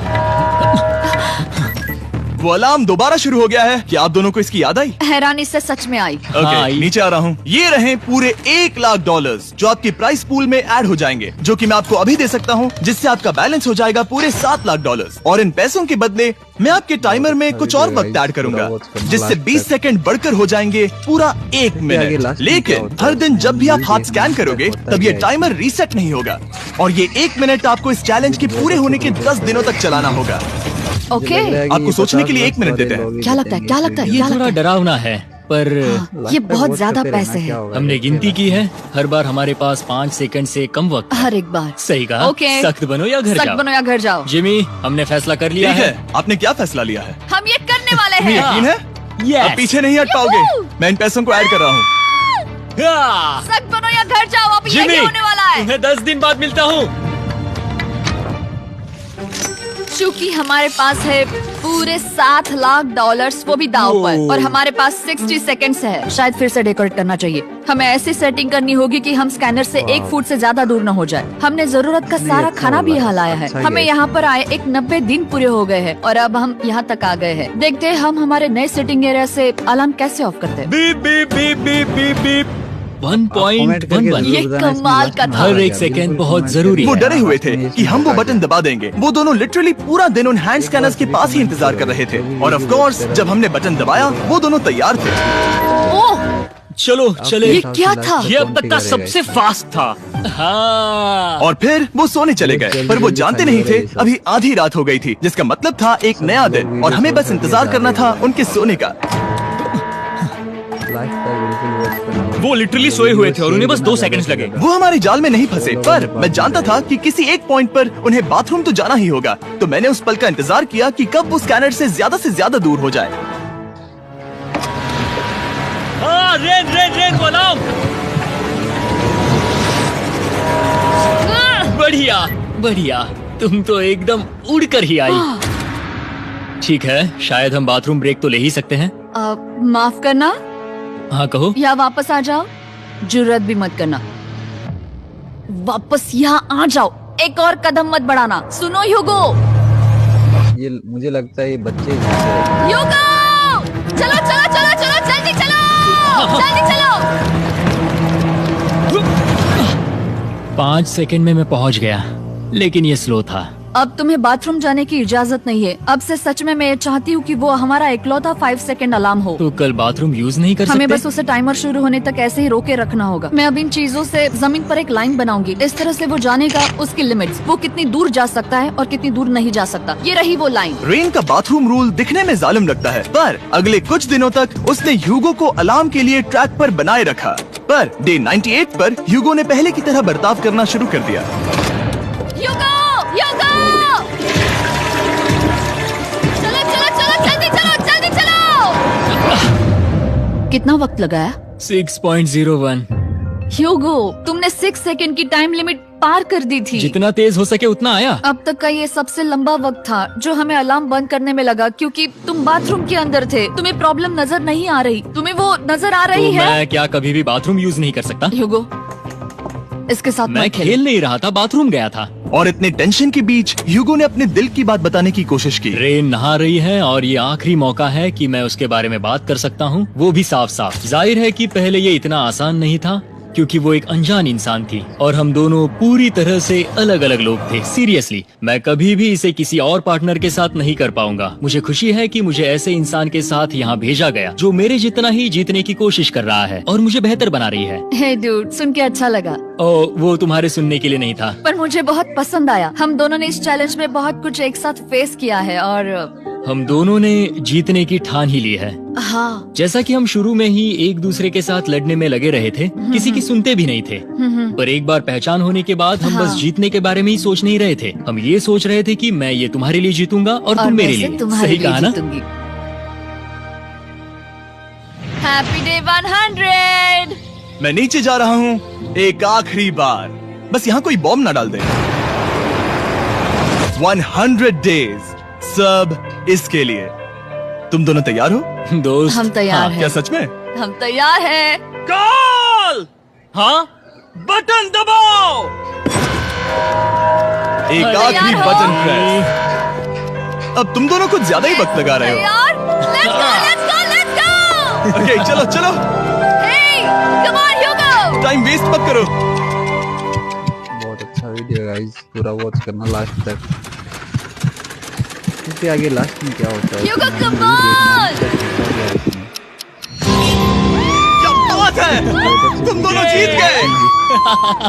Speaker 1: वो अलार्म दोबारा शुरू हो गया है। क्या आप दोनों को इसकी याद आई?
Speaker 3: हैरानी से सच में आई।
Speaker 1: ओके, नीचे आ रहा हूँ। ये रहे पूरे $1,00,000 जो आपके प्राइस पूल में ऐड हो जाएंगे, जो कि मैं आपको अभी दे सकता हूँ, जिससे आपका बैलेंस हो जाएगा पूरे $7,00,000। और इन पैसों के बदले मैं आपके टाइमर में कुछ और वक्त ऐड करूंगा, जिससे 20 सेकंड बढ़कर हो जाएंगे पूरा 1 मिनट। लेकिन हर दिन जब भी आप हाथ स्कैन करोगे तब ये टाइमर रीसेट नहीं होगा, और ये 1 मिनट आपको इस चैलेंज के पूरे होने के 10 दिनों तक चलाना होगा।
Speaker 3: ओके।
Speaker 1: आपको सोचने के लिए 1 मिनट देते हैं।
Speaker 3: क्या लगता है, क्या लगता है,
Speaker 2: ये
Speaker 3: क्या
Speaker 2: थोड़ा
Speaker 3: लगता है?
Speaker 2: डरावना है, पर
Speaker 3: ये बहुत ज्यादा पैसे हैं।
Speaker 2: हमने गिनती की है, हर बार हमारे पास 5 सेकंड से कम वक्त है।
Speaker 3: हर एक बार।
Speaker 2: सही कहा।
Speaker 3: ओके।
Speaker 2: सख्त बनो या घर
Speaker 3: सख्त
Speaker 2: जाओ।
Speaker 3: बनो या घर जाओ।
Speaker 2: जिमी, हमने फैसला कर लिया
Speaker 1: ठीक
Speaker 2: है।
Speaker 1: है, आपने क्या फैसला लिया है?
Speaker 3: हम ये करने वाले
Speaker 1: तुम्हें
Speaker 3: हैं।
Speaker 1: यकीन है?
Speaker 2: Yes.
Speaker 1: अब पीछे नहीं हट पाओगे। मैं इन पैसों को ऐड कर रहा हूँ।
Speaker 2: हाँ।
Speaker 3: सख्त बनो या घर जाओ। अब
Speaker 2: जिमी,
Speaker 3: यही होने वाला है।
Speaker 2: तुम्हें 10 दिन बाद मिलता हूँ।
Speaker 3: चूंकि हमारे पास है पूरे $7,00,000 वो भी दाव पर, और हमारे पास 60 सेकंड्स है। शायद फिर से डेकोरेट करना चाहिए। हमें ऐसी सेटिंग करनी होगी कि हम स्कैनर से 1 फुट से ज्यादा दूर न हो जाए। हमने जरूरत का सारा खाना भी यहाँ लाया है। हमें यहाँ पर आए एक 90 दिन पूरे हो गए हैं और अब हम यहाँ तक आ गए हैं। देखते हैं हम हमारे नए सेटिंग एरिया से अलार्म कैसे ऑफ करते हैं।
Speaker 2: Beep beep beep beep beep beep 1.11।
Speaker 3: ये कमाल का था।
Speaker 2: हर एक सेकंड बहुत जरूरी
Speaker 1: वो
Speaker 2: है।
Speaker 1: डरे हुए थे कि हम वो बटन दबा देंगे। वो दोनों लिटरली पूरा दिन उन हैंड स्कैनर्स के पास ही इंतजार कर रहे थे, और ऑफ कोर्स जब हमने बटन दबाया वो दोनों तैयार थे।
Speaker 3: ओह,
Speaker 2: चलो चले।
Speaker 3: ये क्या था?
Speaker 2: ये अब तक का सबसे फास्ट था। हाँ।
Speaker 1: और फिर वो सोने चले गए, पर वो जानते नहीं थे अभी आधी रात हो गई थी, जिसका मतलब था एक नया दिन, और हमें बस इंतजार करना था उनके सोने का।
Speaker 5: वो लिटरली सोए हुए थे और उन्हें बस 2 सेकंड्स लगे।
Speaker 1: वो हमारे जाल में नहीं फंसे, पर मैं जानता था कि किसी एक पॉइंट पर उन्हें बाथरूम तो जाना ही होगा, तो मैंने उस पल का इंतजार किया कि कब वो स्कैनर से ज्यादा दूर हो जाए।
Speaker 2: हाँ, रेन रेन रेन अलार्म। बढ़िया बढ़िया, तुम तो एकदम उड़कर ही आई। ठीक है, शायद हम बाथरूम ब्रेक तो ले ही सकते हैं।
Speaker 3: माफ करना
Speaker 2: हाँ कहो।
Speaker 3: या वापस आ जाओ। जुर्रत भी मत करना। वापस यहाँ आ जाओ। एक और कदम मत बढ़ाना। सुनो ह्यूगो।
Speaker 6: ये मुझे लगता है ये बच्चे
Speaker 3: ह्यूगो, चलो चलो चलो चलो, जल्दी चलो, जल्दी चलो।
Speaker 2: 5 सेकंड में मैं पहुंच गया, लेकिन ये स्लो था।
Speaker 3: अब तुम्हें बाथरूम जाने की इजाजत नहीं है। अब से सच में मैं चाहती हूँ कि वो हमारा इकलौता 5 सेकंड अलार्म हो।
Speaker 2: तो कल बाथरूम यूज नहीं कर सकते?
Speaker 3: हमें बस उसे टाइमर शुरू होने तक ऐसे ही रोके रखना होगा। मैं अब इन चीजों से जमीन पर एक लाइन बनाऊंगी। इस तरह से वो जानेगा उसकी लिमिट्स, वो कितनी दूर जा सकता है और कितनी दूर नहीं जा सकता। ये रही वो लाइन।
Speaker 1: रेन का बाथरूम रूल दिखने में जालिम लगता है, पर अगले कुछ दिनों तक उसने ह्यूगो को अलार्म के लिए ट्रैक पर बनाए रखा। पर डे 98 पर ह्यूगो ने पहले की तरह बर्ताव करना शुरू कर दिया।
Speaker 3: ह्यूगो, ह्यूगो! चलो चलो चलो, जल्दी चलो, जल्दी चलो। कितना वक्त लगाया?
Speaker 2: 6.01।
Speaker 3: ह्यूगो, तुमने 6 सेकंड की टाइम लिमिट पार कर दी थी।
Speaker 2: जितना तेज हो सके उतना आया।
Speaker 3: अब तक का ये सबसे लंबा वक्त था जो हमें अलार्म बंद करने में लगा, क्योंकि तुम बाथरूम के अंदर थे। तुम्हें प्रॉब्लम नजर नहीं आ रही, तुम्हें वो नजर आ रही
Speaker 2: तो
Speaker 3: है?
Speaker 2: मैं क्या कभी भी बाथरूम यूज नहीं कर सकता?
Speaker 3: ह्यूगो, इसके साथ
Speaker 2: मैं
Speaker 3: मत खेलो।
Speaker 2: खेल नहीं रहा था, बाथरूम गया था।
Speaker 1: और इतने टेंशन के बीच ह्यूगो ने अपने दिल की बात बताने की कोशिश की।
Speaker 2: रेन नहा रही है और ये आखिरी मौका है कि मैं उसके बारे में बात कर सकता हूँ, वो भी साफ साफ। जाहिर है कि पहले ये इतना आसान नहीं था, क्योंकि वो एक अनजान इंसान थी और हम दोनों पूरी तरह से अलग अलग लोग थे। सीरियसली, मैं कभी भी इसे किसी और पार्टनर के साथ नहीं कर पाऊंगा। मुझे खुशी है कि मुझे ऐसे इंसान के साथ यहाँ भेजा गया जो मेरे जितना ही जीतने की कोशिश कर रहा है और मुझे बेहतर बना रही है।
Speaker 3: हे डूड, सुन के अच्छा लगा,
Speaker 2: वो तुम्हारे सुनने के लिए नहीं था।
Speaker 3: पर मुझे बहुत पसंद आया। हम दोनों ने इस चैलेंज में बहुत कुछ एक साथ फेस किया है और
Speaker 2: हम दोनों ने जीतने की ठान ही ली है।
Speaker 3: हाँ,
Speaker 2: जैसा कि हम शुरू में ही एक दूसरे के साथ लड़ने में लगे रहे थे, किसी की सुनते भी नहीं थे। पर एक बार पहचान होने के बाद हम बस
Speaker 3: हाँ।
Speaker 2: जीतने के बारे में ही सोच नहीं रहे थे। हम ये सोच रहे थे कि मैं ये तुम्हारे लिए जीतूंगा और तुम मेरे
Speaker 3: मैं
Speaker 2: लिए।
Speaker 3: तुम्हारे
Speaker 2: सही
Speaker 3: लिए
Speaker 2: कहा ना?
Speaker 3: जीतूंगी। Happy day 100।
Speaker 1: मैं नीचे जा रहा हूँ एक आखिरी बार, बस यहाँ कोई बॉम्ब ना डाल दे। 100 डेज, सब इसके लिए। तुम दोनों तैयार हो?
Speaker 2: दोस्त,
Speaker 3: हम तैयार हैं।
Speaker 1: क्या सच में?
Speaker 3: हम तैयार हैं।
Speaker 5: कॉल। हाँ, बटन दबाओ।
Speaker 1: एक
Speaker 2: अरे
Speaker 1: आखिरी
Speaker 3: यार हो।
Speaker 1: Button press. अब तुम दोनों कुछ ज्यादा ही वक्त लगा रहे हो।
Speaker 3: तैयार? Let's go, let's go, let's go!
Speaker 1: Okay, चलो चलो,
Speaker 3: Hey, come on, Hugo!
Speaker 1: Time waste मत करो।
Speaker 6: बहुत अच्छा वीडियो गाइस, पूरा वॉच करना लास्ट तक। इसके आगे लास्ट में क्या होता है?
Speaker 3: Hugo,
Speaker 6: इसमें
Speaker 3: come
Speaker 6: वीडियो
Speaker 3: on!
Speaker 6: देखना है इसमें।
Speaker 1: क्या बात है, तुम दोनों जीत गए।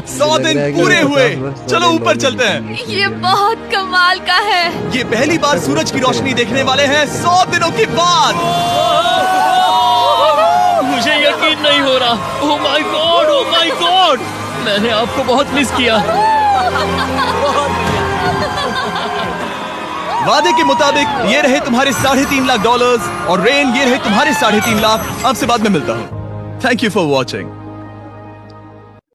Speaker 1: 100 दिन पूरे हुए। चलो ऊपर चलते हैं।
Speaker 3: ये बहुत कमाल का है।
Speaker 1: ये पहली बार सूरज की रोशनी देखने वाले हैं 100 दिनों के बाद।
Speaker 2: मुझे यकीन नहीं हो रहा। ओह my God, oh my God, मैंने आपको बहुत मिस किया।
Speaker 1: वादे के मुताबिक ये रहे तुम्हारे $3.5 लाख और रेन ये रहे तुम्हारे $3.5 लाख। आपसे बाद में मिलता हूँ। Thank you for watching.